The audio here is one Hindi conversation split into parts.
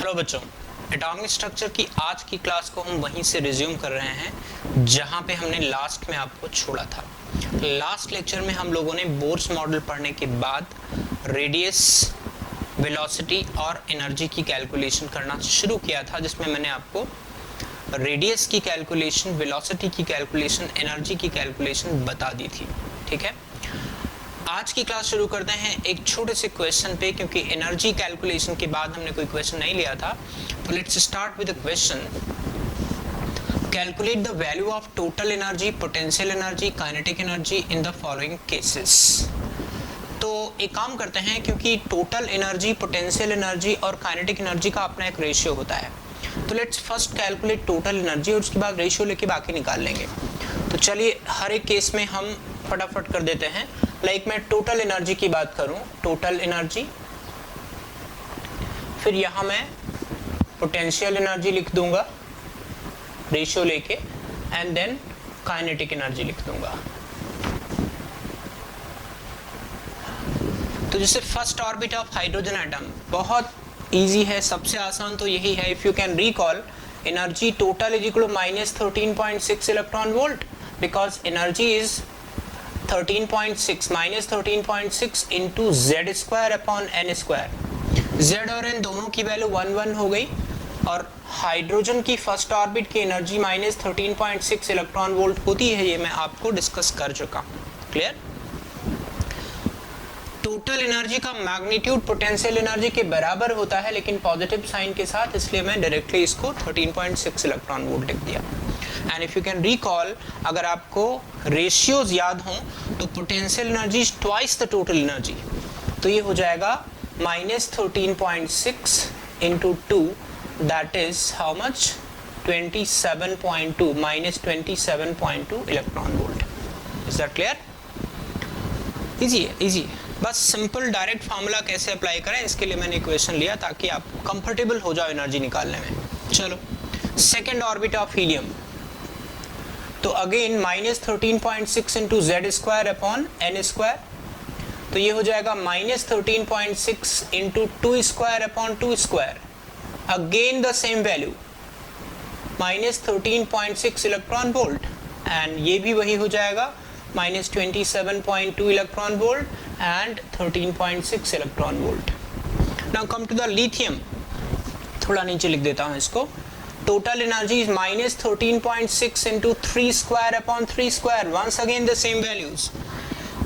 हेलो बच्चों, एटॉमिक स्ट्रक्चर की आज की क्लास को हम वहीं से रिज्यूम कर रहे हैं जहां पे हमने लास्ट में आपको छोड़ा था। लास्ट लेक्चर में हम लोगों ने बोर्स मॉडल पढ़ने के बाद रेडियस, वेलोसिटी और एनर्जी की कैलकुलेशन करना शुरू किया था, जिसमें मैंने आपको रेडियस की कैलकुलेशन, वेलोसिटी की कैलकुलेशन, एनर्जी की कैलकुलेशन बता दी थी। ठीक है, आज की क्लास शुरू करते हैं एक छोटे से क्वेश्चन पे, क्योंकि एनर्जी कैलकुलेशन के बाद हमने कोई क्वेश्चन नहीं लिया था। तो let's start with the question. Calculate the value of total energy, potential energy, kinetic energy in the following cases. तो एक काम करते हैं, क्योंकि टोटल एनर्जी, पोटेंशियल एनर्जी और काइनेटिक एनर्जी का अपना एक रेशियो होता है, तो let's first calculate total energy और उसके बाद रेशियो लेके बाकी निकाल लेंगे। तो चलिए हर एक केस में हम फटाफट कर देते हैं। लाइक मैं टोटल एनर्जी की बात करूं, टोटल एनर्जी, फिर यहां मैं पोटेंशियल एनर्जी लिख दूंगा रेशियो लेके, एंड देन काइनेटिक एनर्जी लिख दूंगा। तो जैसे first orbit of hydrogen atom बहुत इजी है, सबसे आसान तो यही है। If you can recall, energy total is equal to -13.6 electron volt, because energy is 13.6 -13.6 into Z square upon N square. Z और एन दोनों की वैल्यू 1 हो गई, और हाइड्रोजन की फर्स्ट ऑर्बिट की एनर्जी -13.6 इलेक्ट्रॉन वोल्ट होती है, ये मैं आपको डिस्कस कर चुका हूँ। क्लियर? टोटल एनर्जी का मैग्नीट्यूड पोटेंशियल एनर्जी के बराबर होता है, लेकिन पॉजिटिव साइन के साथ, इसलिए मैं डायरेक्टली इसको 13.6 इलेक्ट्रॉन वोल्ट लिख दिया। And if you can recall, अगर आपको रेशियोज याद हों, तो potential energy is twice the total energy, तो ये हो जाएगा -13.6 into 2, that is how much, 27.2, -27.2 electron volt. Is that clear? Easy है, इजी है। बस सिंपल डायरेक्ट फार्मूला कैसे अप्लाई करें, इसके लिए मैंने इक्वेशन लिया ताकि आप कंफर्टेबल हो जाओ एनर्जी निकालने में। चलो, सेकेंड ऑर्बिट ऑफ हीलियम, तो again -13.6 into Z square upon N square, तो ये हो जाएगा -13.6 into 2 square upon 2 square, again the same value -13.6 electron volt, and ये भी वही हो जाएगा -27.2 electron volt and 13.6 electron volt. Now come to the lithium, थोड़ा नीचे लिख देता हूं इसको। Total energy is -13.6 into 3 square upon 3 square, once again the same values,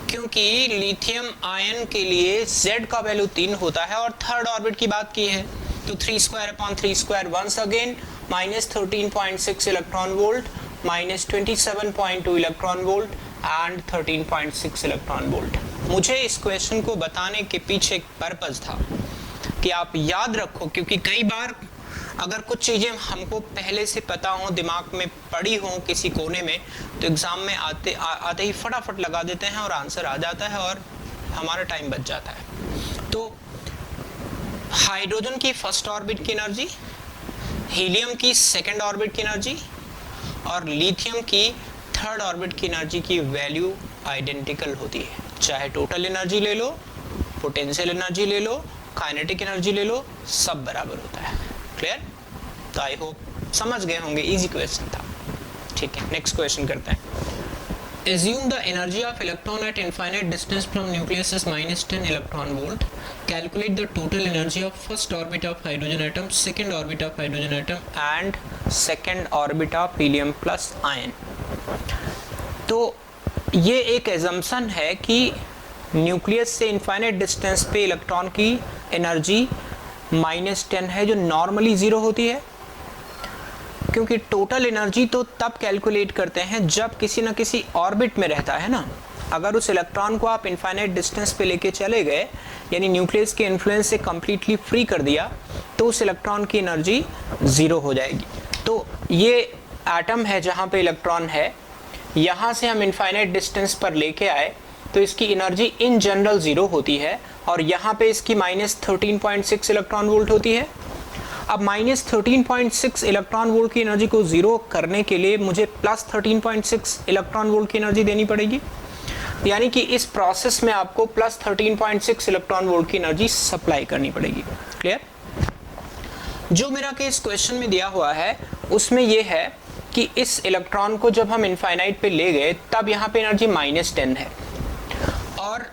क्योंकि लिथियम आयन के लिए Z का वैल्यू 3 होता है और थर्ड ऑर्बिट की बात की है, तो 3 square upon 3 square, once again -13.6 electron volt, -27.2 electron volt and 13.6 electron volt. मुझे इस क्वेश्चन को बताने के पीछे एक पर्पस था कि आप याद रखो, क्योंकि कई बार अगर कुछ चीज़ें हमको पहले से पता हो, दिमाग में पड़ी हो किसी कोने में, तो एग्ज़ाम में आते ही फटाफट लगा देते हैं और आंसर आ जाता है और हमारा टाइम बच जाता है। तो हाइड्रोजन की फर्स्ट ऑर्बिट की एनर्जी, हीलियम की सेकेंड ऑर्बिट की एनर्जी और लिथियम की थर्ड ऑर्बिट की एनर्जी की वैल्यू आइडेंटिकल होती है। चाहे टोटल एनर्जी ले लो, पोटेंशियल एनर्जी ले लो, काइनेटिक एनर्जी ले लो, सब बराबर होता है। क्लियर? तो आई होप समझ गए होंगे, इजी क्वेश्चन था। ठीक है, नेक्स्ट क्वेश्चन करते हैं। Assume the energy of electron at infinite distance from nucleus is -10 electron volt. Calculate the total energy of first orbit of hydrogen atom, second orbit of hydrogen atom and second orbit of helium plus ion. तो ये एक एजम्पशन है कि न्यूक्लियस से इनफाइनाइट डिस्टेंस पे इलेक्ट्रॉन की एनर्जी -10 है, जो नॉर्मली 0 होती है, क्योंकि टोटल एनर्जी तो तब कैलकुलेट करते हैं जब किसी न किसी ऑर्बिट में रहता है ना। अगर उस इलेक्ट्रॉन को आप इनफाइनाइट डिस्टेंस पे लेके चले गए, यानी न्यूक्लियस के इन्फ्लुएंस से कम्प्लीटली फ्री कर दिया, तो उस इलेक्ट्रॉन की एनर्जी 0 हो जाएगी। तो ये एटम है जहाँ पे इलेक्ट्रॉन है, यहाँ से हम इनफाइनाइट डिस्टेंस पर लेके आए, तो इसकी एनर्जी इन जनरल 0 होती है, और यहाँ पे इसकी -13.6 इलेक्ट्रॉन वोल्ट होती है। अब -13.6 इलेक्ट्रॉन वोल्ट की एनर्जी को 0 करने के लिए मुझे +13.6 इलेक्ट्रॉन वोल्ट की एनर्जी देनी पड़ेगी, यानी कि इस प्रोसेस में आपको +13.6 इलेक्ट्रॉन वोल्ट की एनर्जी सप्लाई करनी पड़ेगी। क्लियर? जो मेरा केस क्वेश्चन में दिया हुआ है उसमें ये है कि इस इलेक्ट्रॉन को जब हम इनफाइनाइट पे ले गए तब यहाँ पे एनर्जी -10 है, और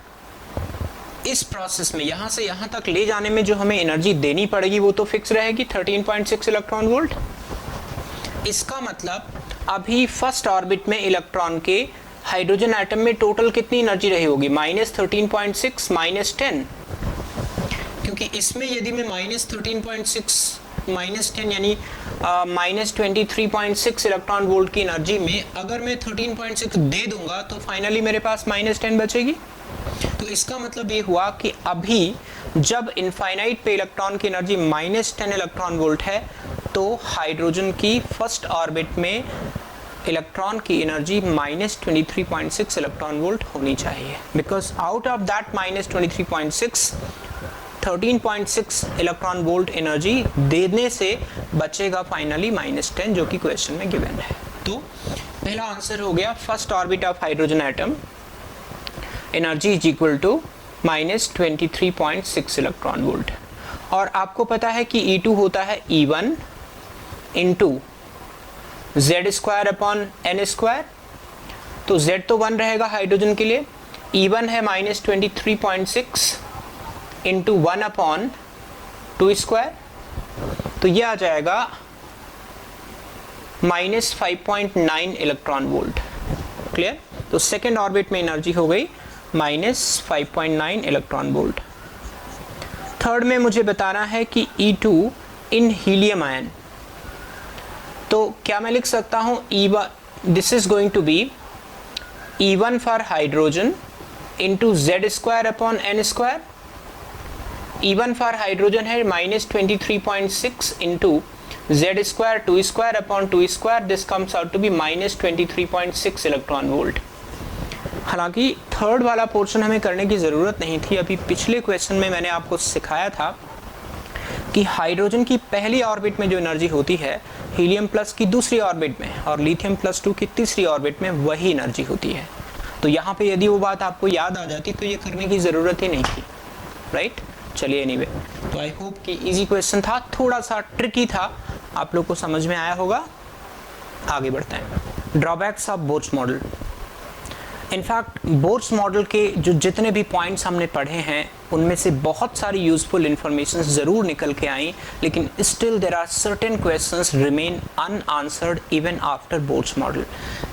इस प्रोसेस में यहाँ से यहाँ तक ले जाने में जो हमें एनर्जी देनी पड़ेगी वो तो फिक्स रहेगी 13.6 इलेक्ट्रॉन वोल्ट। इसका मतलब अभी फर्स्ट ऑर्बिट में इलेक्ट्रॉन के हाइड्रोजन एटम में टोटल कितनी एनर्जी रही होगी, -13.6 -10, क्योंकि इसमें यदि मैं -13.6 -10 यानी -23.6 इलेक्ट्रॉन वोल्ट की एनर्जी में अगर मैं 13.6 दे दूंगा तो फाइनली मेरे पास -10 बचेगी। तो इसका मतलब ये हुआ कि अभी जब इनफाइनाइट पे इलेक्ट्रॉन की एनर्जी -10 इलेक्ट्रॉन वोल्ट है तो हाइड्रोजन की फर्स्ट ऑर्बिट में इलेक्ट्रॉन की एनर्जी -23.6 इलेक्ट्रॉन वोल्ट होनी चाहिए, because out of that -23.6 13.6 electron volt energy देने से बचेगा फाइनली -10, जो कि क्वेश्चन में गिवन है। तो पहला आंसर हो गया first orbit of hydrogen atom energy is equal to -23.6 electron volt. और आपको पता है कि E2 होता है E1 इंटू Z²/n², तो Z तो 1 रहेगा हाइड्रोजन के लिए, E1 है -23.6 इंटू 1/2², तो ये आ जाएगा -5.9 इलेक्ट्रॉन वोल्ट। क्लियर? तो सेकेंड ऑर्बिट में एनर्जी हो गई -5.9 इलेक्ट्रॉन वोल्ट। थर्ड में मुझे बताना है कि E2 इन हीलियम आयन, तो क्या मैं लिख सकता हूं E1, this is going to be E1 for hydrogen into Z²/n²। E1 for hydrogen है -23.6 into Z² 2²/2², this comes out to be -23.6 electron volt. हालांकि थर्ड वाला पोर्शन हमें करने की ज़रूरत नहीं थी, अभी पिछले क्वेश्चन में मैंने आपको सिखाया था कि हाइड्रोजन की पहली ऑर्बिट में जो एनर्जी होती है हीलियम प्लस की दूसरी ऑर्बिट में और लिथियम +2 की तीसरी ऑर्बिट में वही एनर्जी होती है। तो यहाँ पे यदि वो बात आपको याद आ जाती तो ये करने की ज़रूरत ही नहीं थी, राइट? चलिए एनीवे, तो आई होप कि इजी क्वेश्चन था, थोड़ा सा ट्रिकी था, आप लोग को समझ में आया होगा। आगे बढ़ते हैं। Drawbacks of Bohr's model. In fact Bohr's model के जो जितने भी पॉइंट्स हमने पढ़े हैं उनमें से बहुत सारी यूजफुल इंफॉर्मेशन ज़रूर निकल के आई, लेकिन still there are certain questions remain unanswered even after Bohr's model.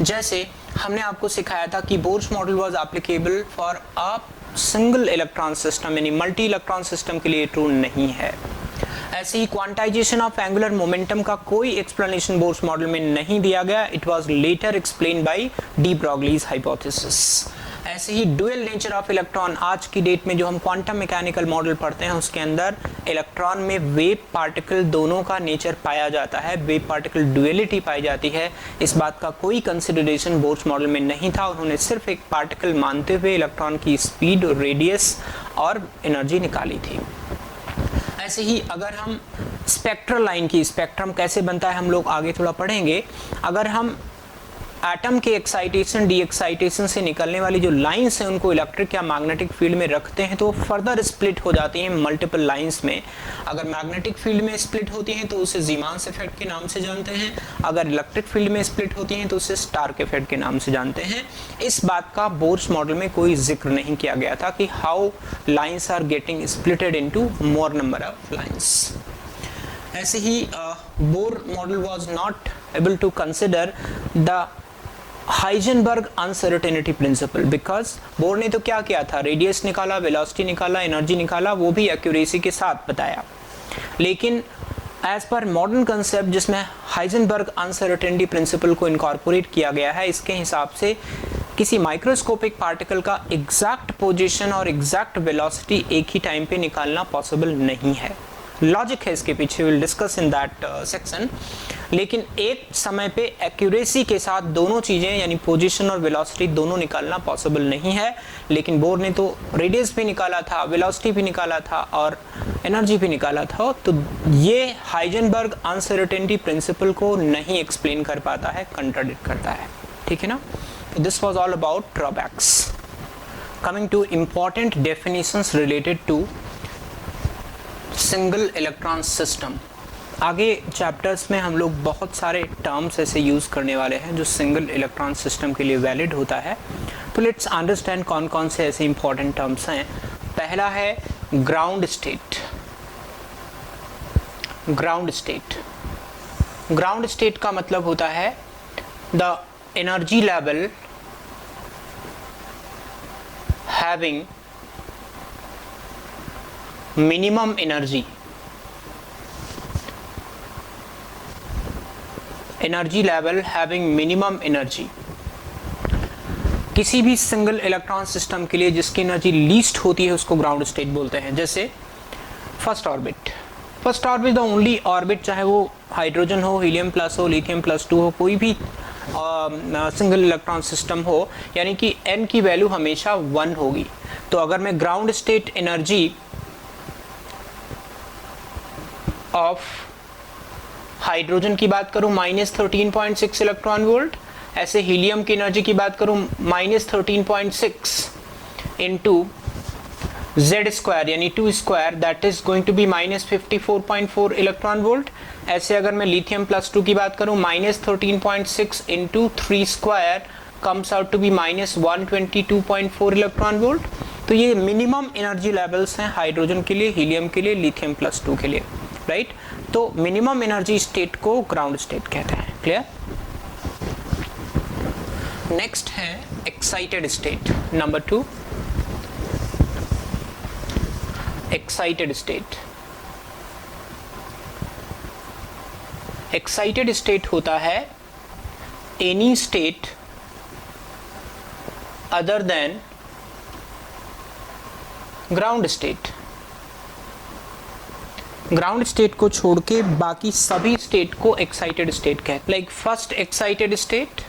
जैसे हमने आपको सिखाया था कि Bohr's model was applicable for a single electron system, यानी मल्टी इलेक्ट्रॉन सिस्टम के लिए ट्रू नहीं है। ऐसे ही क्वांटाइजेशन ऑफ एंगुलर मोमेंटम का कोई एक्सप्लेनेशन बोर्स मॉडल में नहीं दिया गया, it was later explained by de Broglie's hypothesis. ऐसे ही डुअल नेचर ऑफ इलेक्ट्रॉन, आज की डेट में जो हम क्वांटम मैकेनिकल मॉडल पढ़ते हैं उसके अंदर इलेक्ट्रॉन में वेव पार्टिकल दोनों का नेचर पाया जाता है, वेव पार्टिकल डुअलिटी पाई जाती है। इस बात का कोई कंसिडरेशन बोर्स मॉडल में नहीं था, उन्होंने सिर्फ एक पार्टिकल मानते हुए इलेक्ट्रॉन की स्पीड, रेडियस और एनर्जी निकाली थी। ऐसे ही अगर हम स्पेक्ट्रल लाइन की, स्पेक्ट्रम कैसे बनता है हम लोग आगे थोड़ा पढ़ेंगे। अगर हम एटम के एक्साइटेशन डी एक्साइटेशन से निकलने वाली जो लाइंस हैं उनको इलेक्ट्रिक या मैग्नेटिक फील्ड में रखते हैं तो फर्दर स्प्लिट हो जाती हैं मल्टीपल लाइंस में। अगर मैग्नेटिक फील्ड में स्प्लिट होती हैं तो उसे जीमांस इफेक्ट के नाम से जानते हैं, अगर इलेक्ट्रिक फील्ड में स्प्लिट होती हैं तो उसे स्टार्क इफेक्ट के नाम से जानते हैं। इस बात का बोर्स मॉडल में कोई जिक्र नहीं किया गया था कि how lines are getting splitted into more number of lines. ऐसे ही Bohr model was not able to consider the Heisenberg uncertainty principle, because Bohr ने तो क्या किया था, रेडियस निकाला, वेलोसिटी निकाला, एनर्जी निकाला, वो भी एक्यूरेसी के साथ बताया। लेकिन एज पर मॉडर्न कंसेप्ट जिसमें हाइजेनबर्ग अनसर्टेनिटी प्रिंसिपल को इनकॉर्पोरेट किया गया है, इसके हिसाब से किसी माइक्रोस्कोपिक पार्टिकल का एग्जैक्ट पोजीशन और एग्जैक्ट वेलोसिटी एक ही टाइम पे निकालना पॉसिबल नहीं है। लॉजिक है इसके पीछे, will discuss in that section. लेकिन एक समय पे एक्यूरेसी के साथ दोनों चीज़ें यानी पोजीशन और वेलोसिटी दोनों निकालना पॉसिबल नहीं है। लेकिन बोर ने तो रेडियस भी निकाला था, वेलोसिटी भी निकाला था और एनर्जी भी निकाला था, तो ये हाइजेनबर्ग अनसर्टेनिटी प्रिंसिपल को नहीं एक्सप्लेन कर पाता है, कंट्राडिक्ट करता है। ठीक है ना? This was all about drawbacks. Coming to important definitions related to single electron system. आगे चैप्टर्स में हम लोग बहुत सारे टर्म्स ऐसे यूज़ करने वाले हैं जो सिंगल इलेक्ट्रॉन सिस्टम के लिए वैलिड होता है। तो लेट्स अंडरस्टैंड कौन कौन से ऐसे इंपॉर्टेंट टर्म्स हैं। पहला है ground state. Ground state, ground state का मतलब होता है the energy level having minimum energy, energy level having minimum energy. किसी भी सिंगल इलेक्ट्रॉन सिस्टम के लिए जिसकी एनर्जी लीस्ट होती है उसको ग्राउंड स्टेट बोलते हैं। जैसे first orbit, first orbit the only orbit, चाहे वो हाइड्रोजन हो, हीलियम प्लस हो, लिथियम प्लस 2 हो, कोई भी सिंगल इलेक्ट्रॉन सिस्टम हो, यानी कि n की वैल्यू हमेशा 1 होगी। तो अगर मैं ground state energy of hydrogen की बात करूं -13.6 इलेक्ट्रॉन वोल्ट, ऐसे हीलियम की एनर्जी की बात करूं -13.6 इंटू Z² यानी 2 स्क्वायर, that is going to be -54.4 electron volt. ऐसे अगर मैं लिथियम प्लस 2 की बात करूं -13.6 into 3 square comes out to be -122.4 electron volt. तो ये मिनिमम एनर्जी लेवल्स हैं हाइड्रोजन के लिए, हीलियम के लिए, लिथियम प्लस 2 के लिए, राइट। तो मिनिमम एनर्जी स्टेट को ग्राउंड स्टेट कहते हैं। क्लियर। नेक्स्ट है excited state, number 2, excited state. Excited state होता है any state other than ground state. Ground state को छोड़ के बाकी सभी स्टेट को एक्साइटेड स्टेट कहते हैं। Like first excited state,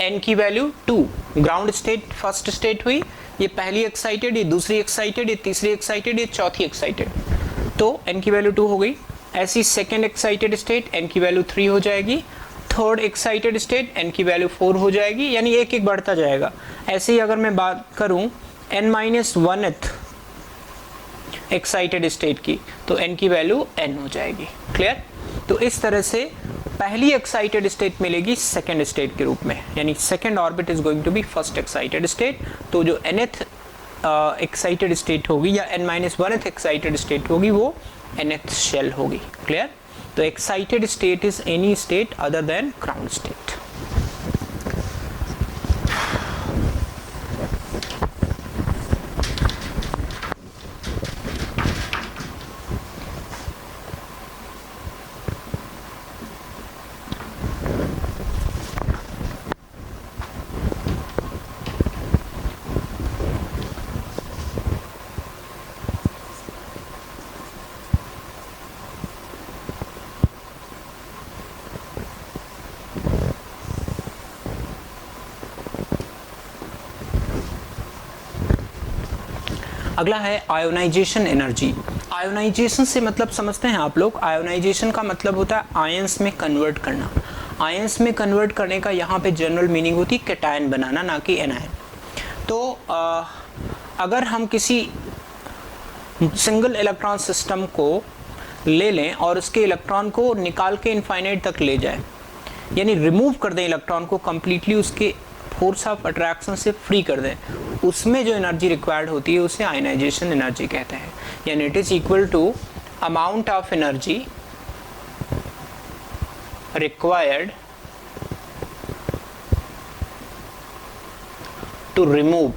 n की value 2, ground state first state हुई, ये पहली एक्साइटेड, ये दूसरी एक्साइटेड, ये तीसरी एक्साइटेड, ये चौथी एक्साइटेड, तो n की वैल्यू 2 हो गई। ऐसी सेकेंड एक्साइटेड स्टेट n की वैल्यू 3 हो जाएगी, थर्ड एक्साइटेड स्टेट n की वैल्यू 4 हो जाएगी, यानी एक एक बढ़ता जाएगा। ऐसे ही अगर मैं बात करूं n-1th एक्साइटेड स्टेट की, तो n की वैल्यू n हो जाएगी। क्लियर। तो इस तरह से पहली एक्साइटेड स्टेट मिलेगी सेकेंड स्टेट के रूप में, यानी second orbit is going to be first excited state. तो जो nth एक्साइटेड स्टेट होगी या n-1th एक्साइटेड स्टेट होगी वो nth शेल होगी। क्लियर। तो excited state is any state other than ground state. अगला है आयोनाइजेशन एनर्जी। आयोनाइजेशन से मतलब समझते हैं आप लोग, आयोनाइजेशन का मतलब होता है आयंस में कन्वर्ट करना। आयंस में कन्वर्ट करने का यहाँ पे जनरल मीनिंग होती है कैटायन बनाना, ना कि एनायन। तो अगर हम किसी सिंगल इलेक्ट्रॉन सिस्टम को ले लें और उसके इलेक्ट्रॉन को निकाल के इनफाइनाइट तक ले जाए, यानी रिमूव कर दें इलेक्ट्रॉन को कंप्लीटली, उसके फोर्स ऑफ अट्रैक्शन से फ्री कर दें, उसमें जो एनर्जी रिक्वायर्ड होती है उसे आयनाइजेशन एनर्जी कहते हैं। यानी it is equal to amount of energy required to remove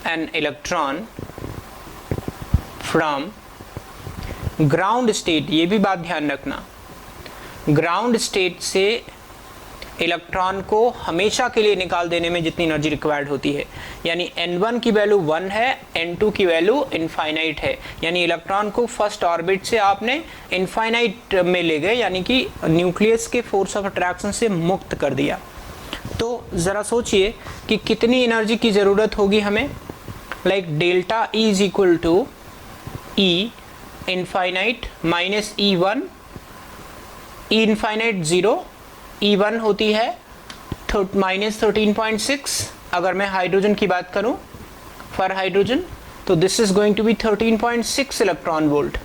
an electron from ground state. ये भी बात ध्यान रखना, ग्राउंड स्टेट से इलेक्ट्रॉन को हमेशा के लिए निकाल देने में जितनी एनर्जी रिक्वायर्ड होती है, यानी n1 की वैल्यू 1 है, n2 की वैल्यू इनफाइनाइट है, यानी इलेक्ट्रॉन को फर्स्ट ऑर्बिट से आपने इनफाइनाइट में ले गए, यानी कि न्यूक्लियस के फोर्स ऑफ अट्रैक्शन से मुक्त कर दिया। तो ज़रा सोचिए कि कितनी एनर्जी की ज़रूरत होगी हमें। Like delta E is equal to E infinite minus E1, E infinite 0, E1 होती है -13.6। अगर मैं हाइड्रोजन की बात करूं, फॉर हाइड्रोजन तो this is going to be 13.6 electron volt.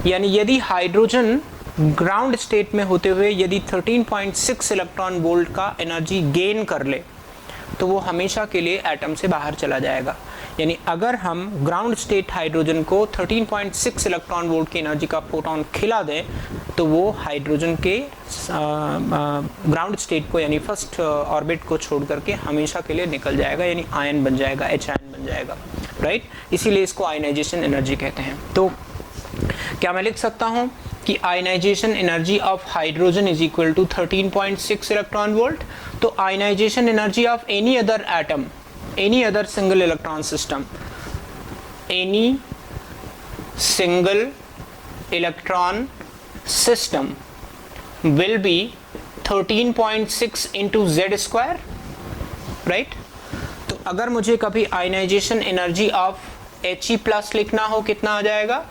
यानी यदि हाइड्रोजन ग्राउंड स्टेट में होते हुए यदि 13.6 इलेक्ट्रॉन वोल्ट का एनर्जी गेन कर ले तो वो हमेशा के लिए एटम से बाहर चला जाएगा। यानी अगर हम ग्राउंड स्टेट हाइड्रोजन को 13.6 इलेक्ट्रॉन वोल्ट की एनर्जी का फोटोन खिला दें तो वो हाइड्रोजन के ग्राउंड स्टेट को यानी फर्स्ट ऑर्बिट को छोड़ करके हमेशा के लिए निकल जाएगा, यानी आयन बन जाएगा, H आयन बन जाएगा, राइट। इसीलिए इसको आयनाइजेशन एनर्जी कहते हैं। तो क्या मैं लिख सकता हूँ कि ionisation energy of hydrogen is equal to 13.6 electron volt. तो ionisation energy of any other atom, any other single electron system, any single electron system will be 13.6 into z square, right? तो अगर मुझे कभी ionization energy of He plus लिखना हो कितना आ जाएगा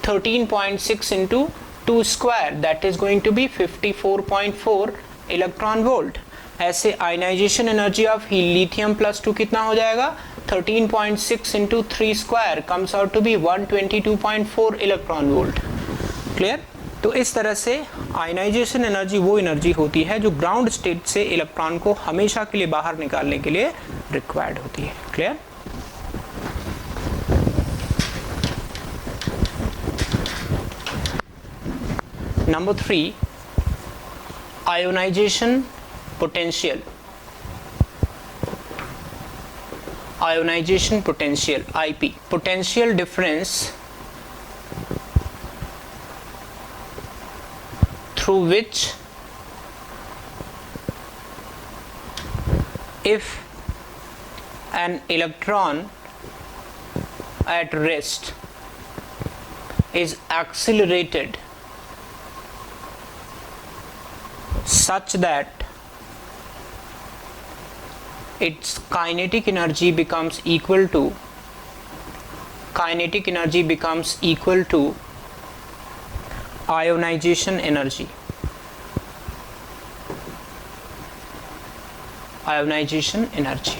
13.6 into 2 square, that is going to be 54.4 electron volt. ऐसे ionisation energy of lithium plus 2 कितना हो जाएगा 13.6 into 3 square comes out to be 122.4 electron volt. Clear? तो इस तरह से आयनाइजेशन एनर्जी वो एनर्जी होती है जो ग्राउंड स्टेट से इलेक्ट्रॉन को हमेशा के लिए बाहर निकालने के लिए रिक्वायर्ड होती है। Clear? Number 3, ionization potential. Ionization potential, IP, potential difference through which if an electron at rest is accelerated such that its kinetic energy becomes equal to ionization energy. Ionization energy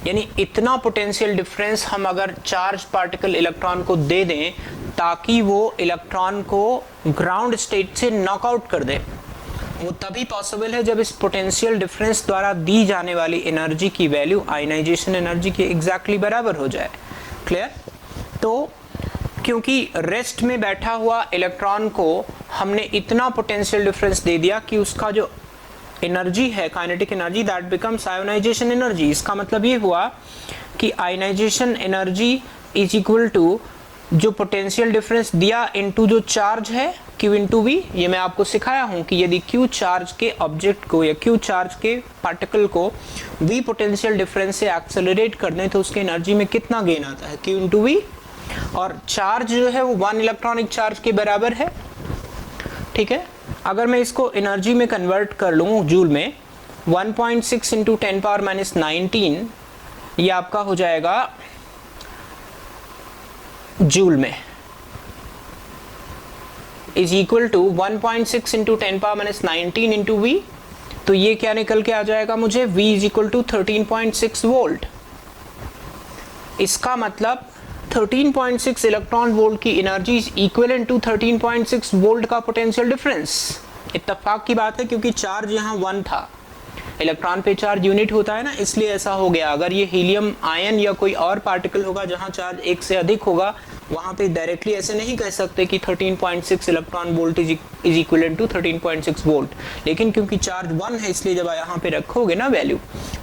यानी इतना पोटेंशियल डिफरेंस हम अगर चार्ज पार्टिकल इलेक्ट्रॉन को दे दें ताकि वो इलेक्ट्रॉन को ग्राउंड स्टेट से नॉकआउट कर दे, वो तभी पॉसिबल है जब इस पोटेंशियल डिफरेंस द्वारा दी जाने वाली एनर्जी की वैल्यू आयनाइजेशन एनर्जी के एग्जैक्टली बराबर हो जाए। क्लियर? तो क्योंकि रेस्ट में बैठा हुआ इलेक्ट्रॉन को हमने इतना पोटेंशियल डिफरेंस दे दिया कि उसका जो एनर्जी है kinetic energy that becomes ionisation energy. इसका मतलब ये हुआ कि ionisation energy is equal to जो पोटेंशियल डिफरेंस दिया इनटू जो चार्ज है Q इंटू V। ये मैं आपको सिखाया हूं कि यदि Q चार्ज के ऑब्जेक्ट को या Q चार्ज के पार्टिकल को V पोटेंशियल डिफरेंस से एक्सेलरेट कर दें तो उसके एनर्जी में कितना गेन आता है Q इंटू V, और चार्ज जो है वो 1 इलेक्ट्रॉनिक चार्ज के बराबर है। ठीक है? अगर मैं इसको एनर्जी में कन्वर्ट कर लूँ जूल में 1.6 इंटू 10 पावर माइनस 19 ये आपका हो जाएगा जूल में is equal to 1.6 into 10 power minus 19 into V। तो ये क्या निकल के आ जाएगा मुझे V is equal to 13.6 volt. इसका मतलब 13.6 इलेक्ट्रॉन वोल्ट की energy is equivalent to 13.6 volt का पोटेंशियल डिफरेंस। इत्तेफाक की बात है क्योंकि चार्ज यहाँ 1 था, इलेक्ट्रॉन पे चार्ज यूनिट होता है ना, इसलिए ऐसा हो गया। अगर ये हीलियम आयन या कोई और पार्टिकल होगा जहाँ चार्ज 1 से अधिक होगा वहाँ पे डायरेक्टली ऐसे नहीं कह सकते कि 13.6 electron volt is equivalent to 13.6 volt, लेकिन क्योंकि चार्ज 1 है इसलिए जब यहाँ पे रखोगे ना वैल्यू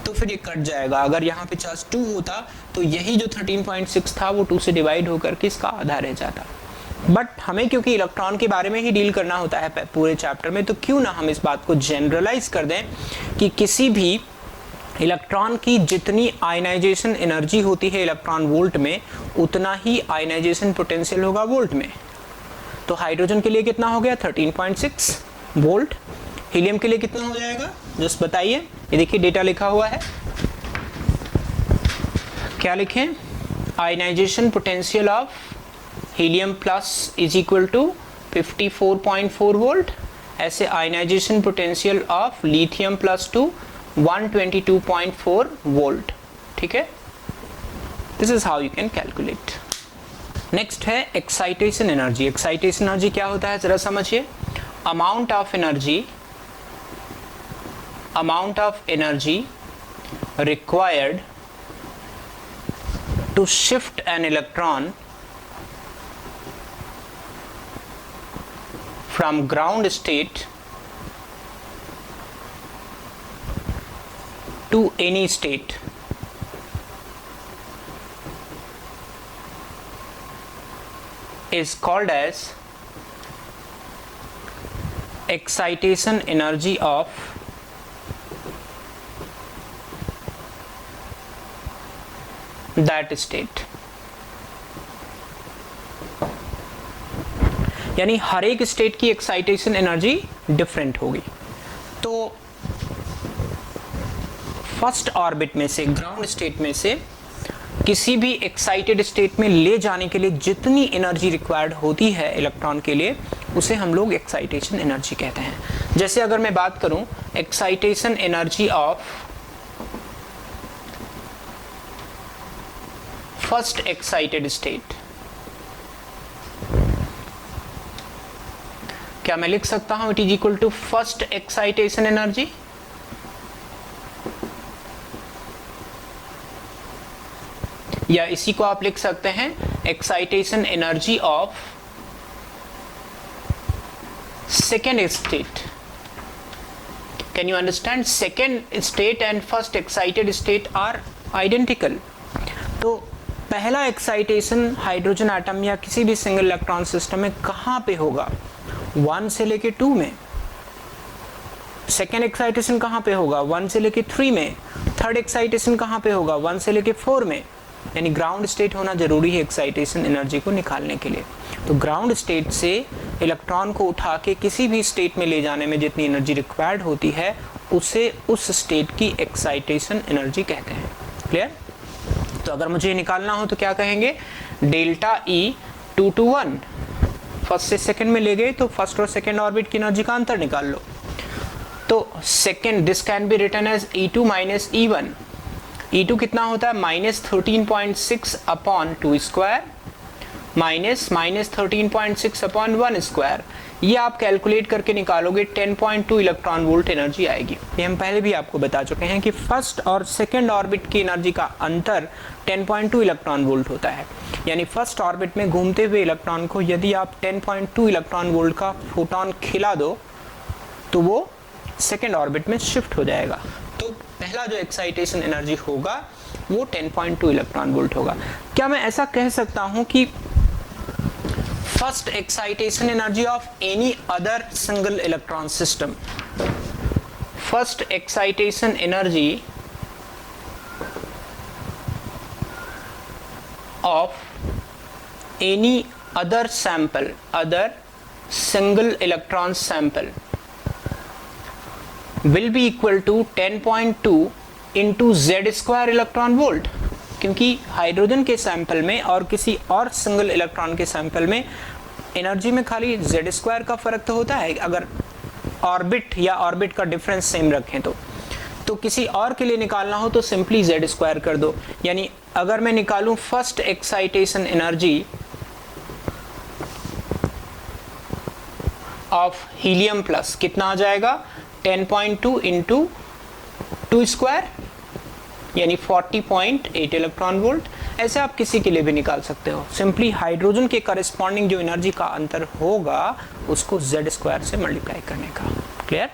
तो फिर ये कट जाएगा। अगर यहाँ पे चार्ज 2 होता तो यही जो 13.6 था वो 2 से डिवाइड होकर के इसका आधा रह जाता। बट हमें क्योंकि इलेक्ट्रॉन के बारे में ही डील करना होता है पूरे चैप्टर में, तो क्यों ना हम इस बात को जनरलाइज कर दें कि किसी भी इलेक्ट्रॉन की जितनी आयनाइजेशन एनर्जी होती है इलेक्ट्रॉन वोल्ट में उतना ही आयनाइजेशन पोटेंशियल होगा वोल्ट में। तो हाइड्रोजन के लिए कितना हो गया 13.6 वोल्ट, हीलियम के लिए कितना हो जाएगा जस्ट बताइए। ये देखिए डेटा लिखा हुआ है, क्या लिखें, ionisation potential of helium plus is equal to 54.4 volt. ऐसे ionisation potential of lithium plus two 122.4 volt. ठीक है, this is how you can calculate. Next है एक्साइटेशन एनर्जी। एक्साइटेशन एनर्जी क्या होता है जरा समझिए। Amount of energy required to shift an electron from ground state to any state is called as excitation energy of that state। यानी हर एक स्टेट की एक्साइटेशन एनर्जी डिफरेंट होगी। तो फर्स्ट ऑर्बिट में से, ग्राउंड स्टेट में से किसी भी एक्साइटेड स्टेट में ले जाने के लिए जितनी एनर्जी रिक्वायर्ड होती है इलेक्ट्रॉन के लिए, उसे हम लोग एक्साइटेशन एनर्जी कहते हैं। जैसे अगर मैं बात करूं excitation energy of first excited state, क्या मैं लिख सकता हूं it is equal to first excitation energy? या इसी को आप लिख सकते हैं excitation energy of second state. Can you understand? Second state and first excited state are identical. तो पहला एक्साइटेशन हाइड्रोजन एटम या किसी भी सिंगल इलेक्ट्रॉन सिस्टम में कहां पे होगा? 1 से लेके 2 में। सेकेंड एक्साइटेशन कहां पे होगा? 1 से लेके 3 में। थर्ड एक्साइटेशन कहां पे होगा? 1 से लेके 4 में। यानी ग्राउंड स्टेट होना जरूरी है एक्साइटेशन एनर्जी को निकालने के लिए। तो ग्राउंड स्टेट से इलेक्ट्रॉन को उठा के किसी भी स्टेट में ले जाने में जितनी एनर्जी रिक्वायर्ड होती है, उसे उस स्टेट की एक्साइटेशन एनर्जी कहते हैं। क्लियर? तो अगर मुझे निकालना हो तो क्या कहेंगे? Delta E 2 to 1। फर्स्ट से सेकंड में ले गए तो फर्स्ट और सेकंड ऑर्बिट की एनर्जी का अंतर निकाल लो। तो second, this can be written as E2 minus E1। E2 कितना होता है? -13.6 upon 2 square minus -13.6 upon 1 square. ये आप कैलकुलेट करके निकालोगे 10.2 इलेक्ट्रॉन वोल्ट एनर्जी आएगी। ये हम पहले भी आपको बता चुके हैं कि फर्स्ट और सेकंड ऑर्बिट की एनर्जी का अंतर 10.2 इलेक्ट्रॉन वोल्ट होता है। यानी फर्स्ट ऑर्बिट में घूमते हुए इलेक्ट्रॉन को यदि आप 10.2 इलेक्ट्रॉन वोल्ट का फोटोन खिला दो तो वो सेकंड ऑर्बिट में शिफ्ट हो जाएगा। तो पहला जो एक्साइटेशन एनर्जी होगा वो 10.2 इलेक्ट्रॉन वोल्ट होगा। क्या मैं ऐसा कह सकता हूं कि first excitation energy of any other single electron system, first excitation energy of any other sample, other single electron sample will be equal to 10.2 into z square electron volt. क्योंकि हाइड्रोजन के सैंपल में और किसी और सिंगल इलेक्ट्रॉन के सैंपल में एनर्जी में खाली z स्क्वायर का फर्क तो होता है, अगर ऑर्बिट या ऑर्बिट का डिफरेंस सेम रखें तो किसी और के लिए निकालना हो तो सिंपली z स्क्वायर कर दो। यानी अगर मैं निकालूं first excitation energy of helium plus, कितना आ जाएगा? 10.2 इंटू 2 स्क्वायर यानी 40.8 इलेक्ट्रॉन वोल्ट। ऐसे आप किसी के लिए भी निकाल सकते हो। सिंपली हाइड्रोजन के करस्पॉन्डिंग जो एनर्जी का अंतर होगा उसको z स्क्वायर से मल्टीप्लाई करने का। क्लियर?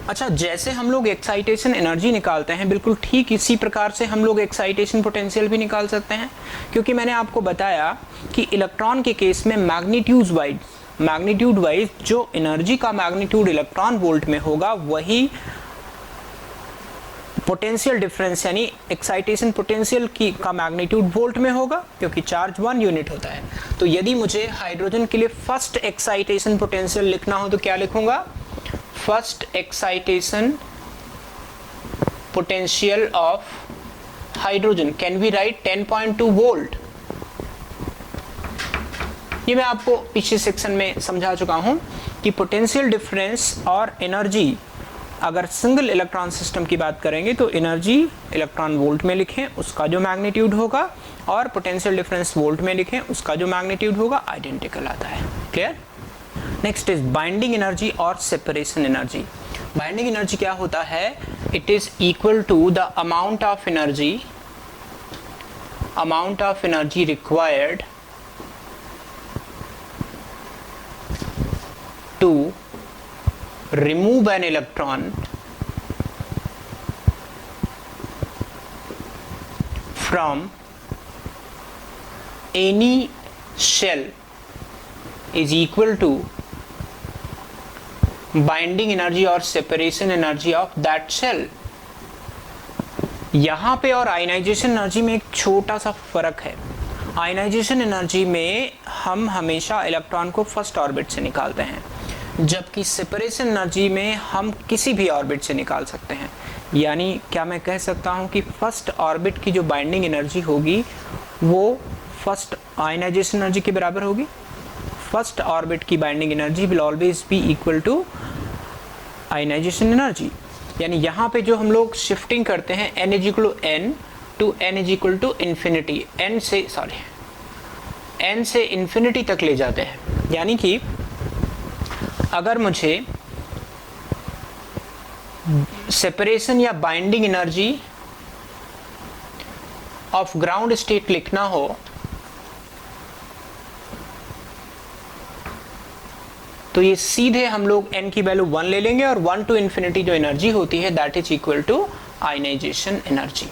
अच्छा, जैसे हम लोग एक्साइटेशन एनर्जी निकालते हैं बिल्कुल ठीक इसी प्रकार से हम लोग एक्साइटेशन पोटेंशियल भी निकाल सकते हैं। क्योंकि मैंने आपको बताया कि इलेक्ट्रॉन के केस में मैग्नीट्यूड वाइज जो एनर्जी का मैग्नीट्यूड इलेक्ट्रॉन वोल्ट में होगा वही पोटेंशियल डिफरेंस यानी एक्साइटेशन पोटेंशियल की का मैग्नीट्यूड वोल्ट में होगा, क्योंकि चार्ज 1 यूनिट होता है। तो यदि मुझे हाइड्रोजन के लिए फर्स्ट एक्साइटेशन पोटेंशियल लिखना हो तो क्या लिखूंगा? First excitation potential of hydrogen can be right 10.2 volt ये मैं आपको पिछले सेक्शन में समझा चुका हूं कि पोटेंशियल डिफरेंस और एनर्जी, अगर सिंगल इलेक्ट्रॉन सिस्टम की बात करेंगे तो एनर्जी इलेक्ट्रॉन वोल्ट में लिखें, उसका जो मैग्नीट्यूड होगा, और पोटेंशियल डिफरेंस वोल्ट में लिखें, उसका जो मैग्नीट्यूड होगा आइडेंटिकल आता है। Clear? Next is binding energy और सेपरेशन एनर्जी। बाइंडिंग एनर्जी क्या होता है? It is equal to the amount of energy required to remove an electron from any shell is equal to binding energy or separation energy of that shell। यहां पे और आयनाइजेशन एनर्जी में एक छोटा सा फर्क है। आयनाइजेशन एनर्जी में हम हमेशा इलेक्ट्रॉन को फर्स्ट ऑर्बिट से निकालते हैं, जबकि सेपरेशन एनर्जी में हम किसी भी ऑर्बिट से निकाल सकते हैं। यानी क्या मैं कह सकता हूं कि फर्स्ट ऑर्बिट की जो बाइंडिंग एनर्जी होगी वो फर्स्ट आयनाइजेशन एनर्जी के बराबर होगी। फर्स्ट ऑर्बिट की binding energy will always be equal to ionisation energy. यानी यहाँ पे जो हम लोग शिफ्टिंग करते हैं n is equal to n is equal to infinity, n से इन्फिनिटी तक ले जाते हैं। यानी कि अगर मुझे सेपरेशन या binding energy of ground state लिखना हो तो ये सीधे हम लोग n की वैल्यू 1 ले लेंगे और 1 टू इन्फिनिटी जो एनर्जी होती है that is equal to ionisation energy.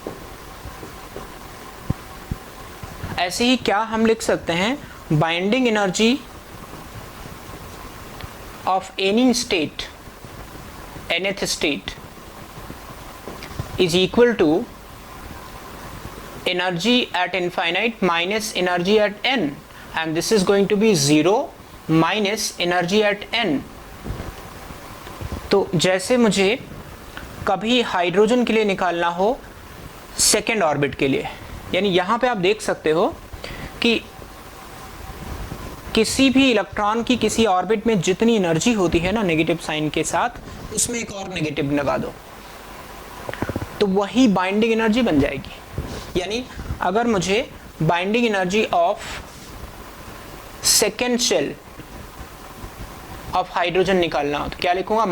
ऐसे ही क्या हम लिख सकते हैं? Binding energy of any state, nth state is equal to energy at infinite minus energy at n, and this is going to be 0 minus energy at n। तो जैसे मुझे कभी हाइड्रोजन के लिए निकालना हो सेकेंड ऑर्बिट के लिए, यानी यहाँ पे आप देख सकते हो कि किसी भी इलेक्ट्रॉन की किसी ऑर्बिट में जितनी एनर्जी होती है ना नेगेटिव साइन के साथ, उसमें एक और नेगेटिव लगा दो तो वही बाइंडिंग एनर्जी बन जाएगी। यानी अगर मुझे binding energy of second shell of hydrogen निकालना हो तो क्या लिखूंगा?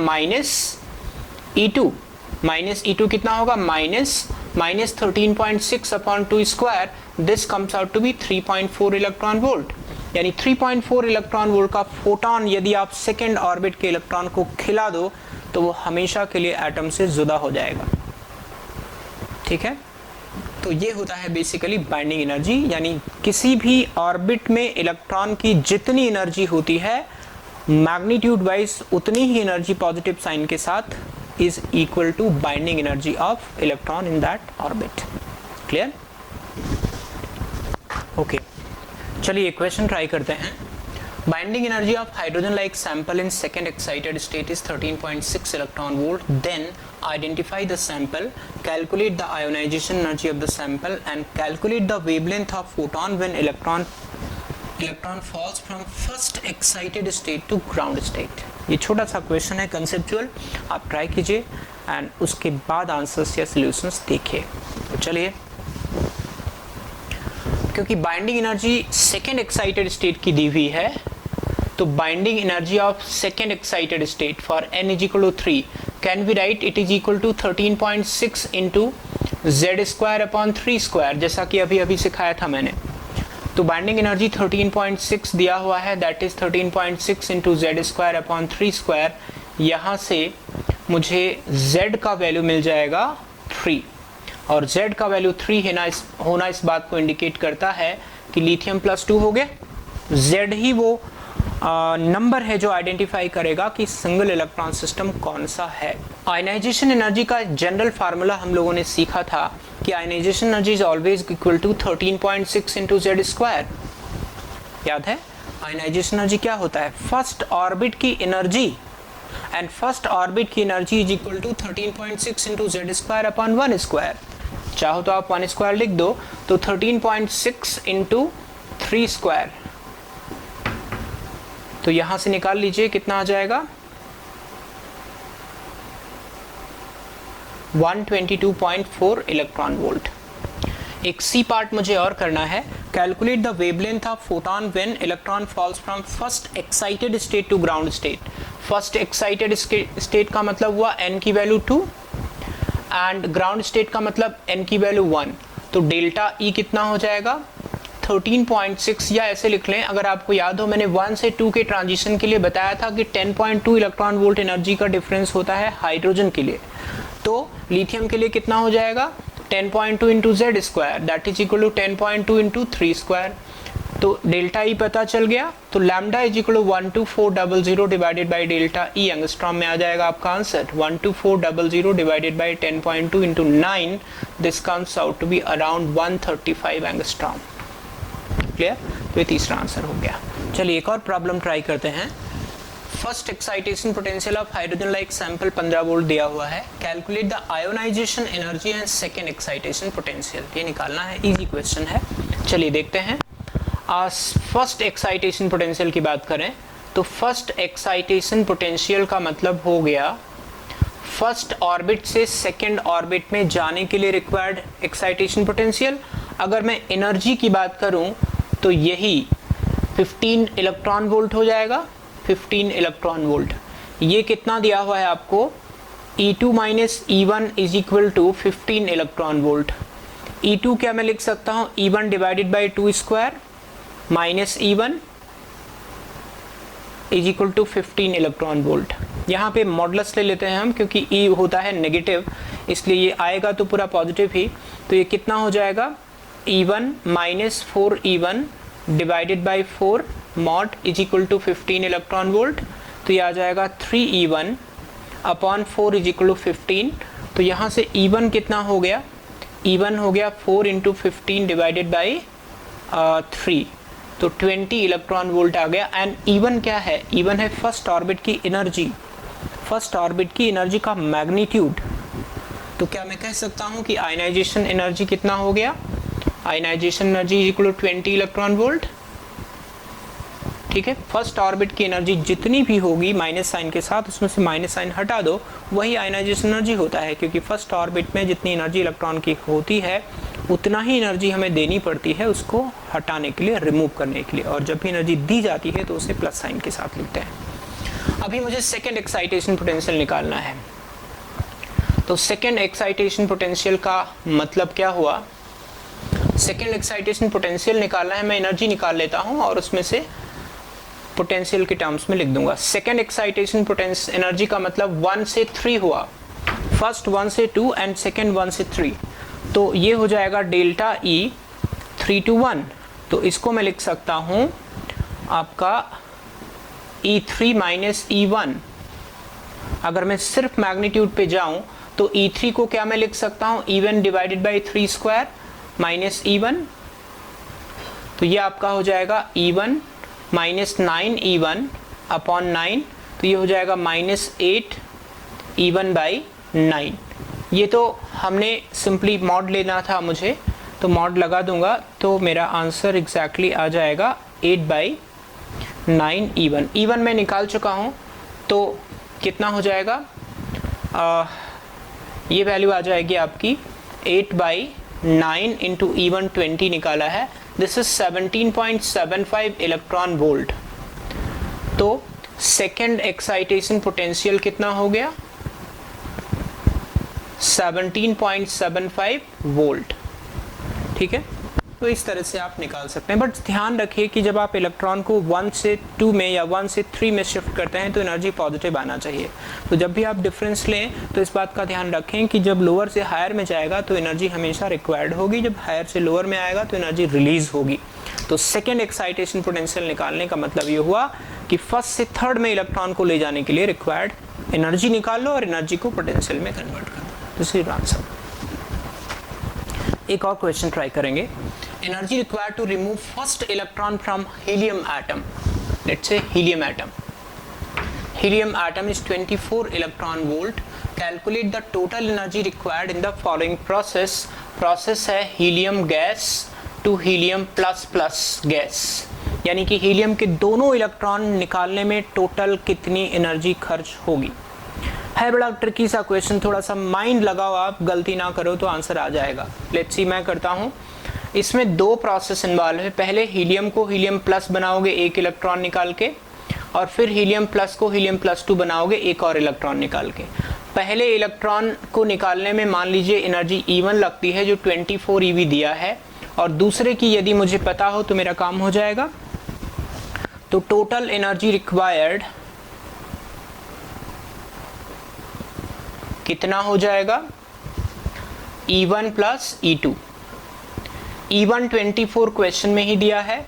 -E2 कितना होगा? Minus 13.6 upon 2 square, this comes out to be 3.4 electron volt. यानी 3.4 इलेक्ट्रॉन वोल्ट का फोटॉन यदि आप सेकेंड ऑर्बिट के इलेक्ट्रॉन को खिला दो तो वो हमेशा के लिए एटम से जुदा हो जाएगा। ठीक है, तो ये होता है बेसिकली बाइंडिंग एनर्जी। यानी किसी भी ऑर्बिट में इलेक्ट्रॉन की जितनी एनर्जी होती है मैग्नीट्यूड वाइज उतनी ही एनर्जी पॉजिटिव साइन के साथ is equal to binding energy of electron in that orbit. Clear? Okay, चलिए एक क्वेश्चन ट्राई करते हैं। Binding energy of hydrogen like sample in second excited state is 13.6 electron volt, then identify the sample, calculate the ionisation energy of the sample and calculate the wavelength of photon when electron falls from first excited state to ground state. ये छोटा सा क्वेश्चन है कंसेप्चुअल, आप ट्राई कीजिए एंड उसके बाद आंसर्स या सॉल्यूशंस देखिए। तो चलिए, क्योंकि binding energy second excited state की दी हुई है तो binding energy of second excited state for n is equal to 3 can be write it is equal to 13.6 into Z square upon 3 square, जैसा कि अभी सिखाया था मैंने। तो बाइंडिंग एनर्जी 13.6 दिया हुआ है, that is 13.6 into Z square upon 3 square. यहाँ से मुझे z का वैल्यू मिल जाएगा 3 और Z का वैल्यू 3 होना इस बात को इंडिकेट करता है कि लिथियम +2 हो गया। Z ही वो नंबर है जो आइडेंटिफाई करेगा कि सिंगल इलेक्ट्रॉन सिस्टम कौन सा है। आयनाइजेशन एनर्जी का जनरल फार्मूला हम लोगों ने सीखा था कि ionisation energy is always equal to 13.6 into Z square. याद है आयनाइजेशन एनर्जी क्या होता है? फर्स्ट ऑर्बिट की एनर्जी, एंड फर्स्ट ऑर्बिट की energy is equal to 13.6 into Z square upon 1 square. चाहो तो आप 1 स्क्वायर लिख दो, तो 13.6 इंटू 3 स्क्वायर तो यहां से निकाल लीजिए कितना आ जाएगा 122.4 इलेक्ट्रॉन वोल्ट। एक सी पार्ट मुझे और करना है, calculate the wavelength of photon when electron falls from first excited state to ground state. First excited state का मतलब हुआ n की वैल्यू 2 एंड ग्राउंड स्टेट का मतलब n की वैल्यू 1, तो डेल्टा E कितना हो जाएगा 13.6, या ऐसे लिख लें, अगर आपको याद हो मैंने 1 से 2 के ट्रांजिशन के लिए बताया था कि 10.2 इलेक्ट्रॉन वोल्ट एनर्जी का डिफरेंस होता है हाइड्रोजन के लिए, तो लिथियम के लिए कितना हो जाएगा 10.2 into Z square that is equal to 10.2 into 3 square. तो डेल्टा ई पता चल गया, तो lambda is equal to 12400 divided by delta E angstrom में आ जाएगा आपका answer 12400 divided by 10.2 into 9, this comes out to be around 135 angstrom. Clear? तो ये तीसरा आंसर हो गया। चलिए एक और प्रॉब्लम ट्राई करते हैं। First excitation potential of hydrogen like sample 15 volt दिया हुआ है, calculate the ionisation energy and second excitation potential, ये निकालना है, इजी क्वेश्चन है। चलिए देखते हैं। फर्स्ट एक्साइटेशन पोटेंशियल की बात करें तो फर्स्ट एक्साइटेशन पोटेंशियल का मतलब हो गया फर्स्ट ऑर्बिट से सेकेंड ऑर्बिट में जाने के लिए रिक्वायर्ड एक्साइटेशन पोटेंशियल। अगर मैं एनर्जी की बात करूं तो यही 15 इलेक्ट्रॉन वोल्ट हो जाएगा, 15 इलेक्ट्रॉन वोल्ट। ये कितना दिया हुआ है आपको E2 minus E1 is equal to 15 electron volt. E2 क्या मैं लिख सकता हूं E1 divided by 2 square minus E1 is equal to 15 electron volt. यहाँ पे मॉडुलस ले लेते हैं हम क्योंकि E होता है नेगेटिव, इसलिए ये आएगा तो पूरा पॉजिटिव ही। तो ये कितना हो जाएगा E1 minus 4E1 divided by 4 mod is equal to 15 electron volt. तो ये आ जाएगा 3E1 upon 4 is equal to 15। तो यहाँ से E1 कितना हो गया, E1 हो गया 4 इंटू 15 डिवाइडेड बाई 3, तो 20 इलेक्ट्रॉन वोल्ट आ गया। एंड E1 क्या है, E1 है फर्स्ट ऑर्बिट की एनर्जी, फर्स्ट ऑर्बिट की एनर्जी का मैग्नीट्यूड। तो क्या मैं कह सकता हूँ कि आयनाइजेशन एनर्जी कितना हो गया, ionisation energy is equal to 20 electron volt. ठीक है, फर्स्ट ऑर्बिट की एनर्जी जितनी भी होगी माइनस साइन के साथ, उसमें से माइनस साइन हटा दो, वही आयनाइजेशन एनर्जी होता है, क्योंकि फर्स्ट ऑर्बिट में जितनी एनर्जी इलेक्ट्रॉन की होती है उतना ही एनर्जी हमें देनी पड़ती है उसको हटाने के लिए, रिमूव करने के लिए, और जब भी एनर्जी दी जाती है तो उसे प्लस साइन के साथ लिखते हैं। अभी मुझे सेकेंड एक्साइटेशन पोटेंशियल निकालना है। तो सेकेंड एक्साइटेशन पोटेंशियल का मतलब क्या हुआ, सेकेंड एक्साइटेशन पोटेंशियल निकालना है, मैं एनर्जी निकाल लेता हूं और उसमें से पोटेंशियल के टर्म्स में लिख दूंगा। सेकेंड एक्साइटेशन पोटेंशियल एनर्जी का मतलब 1 से 3 हुआ, फर्स्ट 1 से 2 एंड सेकेंड 1 से 3, तो ये हो जाएगा डेल्टा E 3 to 1। तो इसको मैं लिख सकता हूं आपका E3 माइनस E1। अगर मैं सिर्फ मैग्नीट्यूड पे जाऊं तो E3 को क्या मैं लिख सकता हूं E1 divided by 3 square minus E1। तो ये आपका हो जाएगा E1 माइनस 9E1 अपॉन 9, तो ये हो जाएगा माइनस 8 E1 बाई 9। ये तो हमने सिंपली मॉड लेना था मुझे, तो मॉड लगा दूंगा तो मेरा आंसर एग्जैक्टली आ जाएगा 8 बाई 9 E1। E1 मैं निकाल चुका हूँ, तो कितना हो जाएगा, ये वैल्यू आ जाएगी आपकी 8 बाई 9 इंटू E1 20 निकाला है, दिस इज 17.75 इलेक्ट्रॉन वोल्ट। तो सेकेंड एक्साइटेशन पोटेंशियल कितना हो गया 17.75 वोल्ट। ठीक है, तो इस तरह से आप निकाल सकते हैं, बट ध्यान रखिए कि जब आप इलेक्ट्रॉन को 1 से 2 में या 1 से 3 में शिफ्ट करते हैं तो एनर्जी पॉजिटिव आना चाहिए। तो जब भी आप डिफरेंस लें तो इस बात का ध्यान रखें कि जब लोअर से हायर में जाएगा तो एनर्जी हमेशा रिक्वायर्ड होगी, जब हायर से लोअर में आएगा तो एनर्जी रिलीज होगी। तो सेकेंड एक्साइटेशन पोटेंशियल निकालने का मतलब ये हुआ कि फर्स्ट से थर्ड में इलेक्ट्रॉन को ले जाने के लिए रिक्वायर्ड एनर्जी निकाल लो और एनर्जी को पोटेंशियल में कन्वर्ट कर दो। This is answer. एक और क्वेश्चन ट्राई करेंगे। Energy required to remove first electron from helium atom, let's say helium atom. Helium atom is 24 electron volt. Calculate the total energy required in the following process. Process है helium gas to helium plus plus gas. यानी कि हीलियम के दोनों इलेक्ट्रॉन निकालने में टोटल कितनी एनर्जी खर्च होगी। है बड़ा ट्रिकी सा क्वेश्चन, थोड़ा सा माइंड लगाओ, आप गलती ना करो तो आंसर आ जाएगा। लेट्स सी, मैं करता हूँ। इसमें दो प्रोसेस इन्वॉल्व है। पहले हीलियम को हीलियम प्लस बनाओगे एक इलेक्ट्रॉन निकाल के, और फिर हीलियम प्लस को हीलियम प्लस 2 बनाओगे एक और इलेक्ट्रॉन निकाल के। पहले इलेक्ट्रॉन को निकालने में मान लीजिए एनर्जी E1 लगती है जो 24 eV दिया है, और दूसरे की यदि मुझे पता हो तो मेरा काम हो जाएगा। तो टोटल एनर्जी रिक्वायर्ड कितना हो जाएगा, E1 plus E2। E1 24 question में ही दिया है,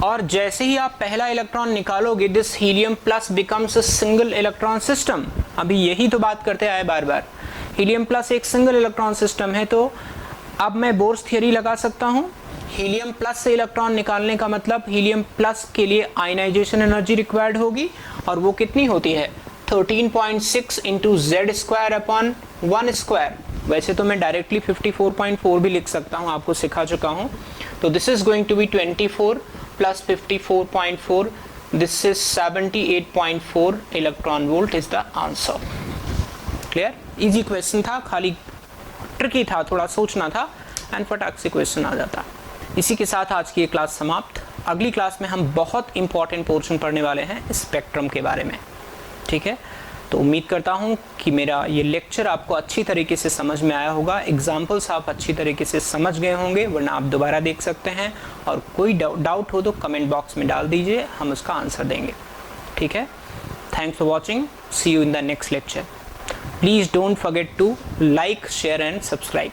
और जैसे ही आप पहला इलेक्ट्रॉन निकालोगे this helium plus becomes a single electron system. अभी यही तो बात करते आए बार बार, हीलियम प्लस एक सिंगल इलेक्ट्रॉन सिस्टम है। तो अब मैं बोर्स थियरी लगा सकता हूँ। हीलियम प्लस से इलेक्ट्रॉन निकालने का मतलब हीलियम प्लस के लिए आयनाइजेशन एनर्जी रिक्वायर्ड होगी, और वो कितनी होती है, 13.6 इंटू Z²/1²। वैसे तो मैं डायरेक्टली 54.4 भी लिख सकता हूँ, आपको सिखा चुका हूँ। तो this is going to be 24 plus 54.4, this is 78.4 electron volt is the answer. Clear? Easy question था, खाली ट्रिकी था, थोड़ा सोचना था, एंड फटाक से क्वेश्चन आ जाता। इसी के साथ आज की ये क्लास समाप्त। अगली क्लास में हम बहुत इंपॉर्टेंट पोर्शन पढ़ने वाले हैं स्पेक्ट्रम के बारे में। ठीक है, तो उम्मीद करता हूँ कि मेरा ये लेक्चर आपको अच्छी तरीके से समझ में आया होगा, एग्जाम्पल्स आप अच्छी तरीके से समझ गए होंगे, वरना आप दोबारा देख सकते हैं, और कोई डाउट हो तो कमेंट बॉक्स में डाल दीजिए, हम उसका आंसर देंगे। ठीक है, thanks for watching, see you in the next lecture. Please don't forget to like, share and subscribe.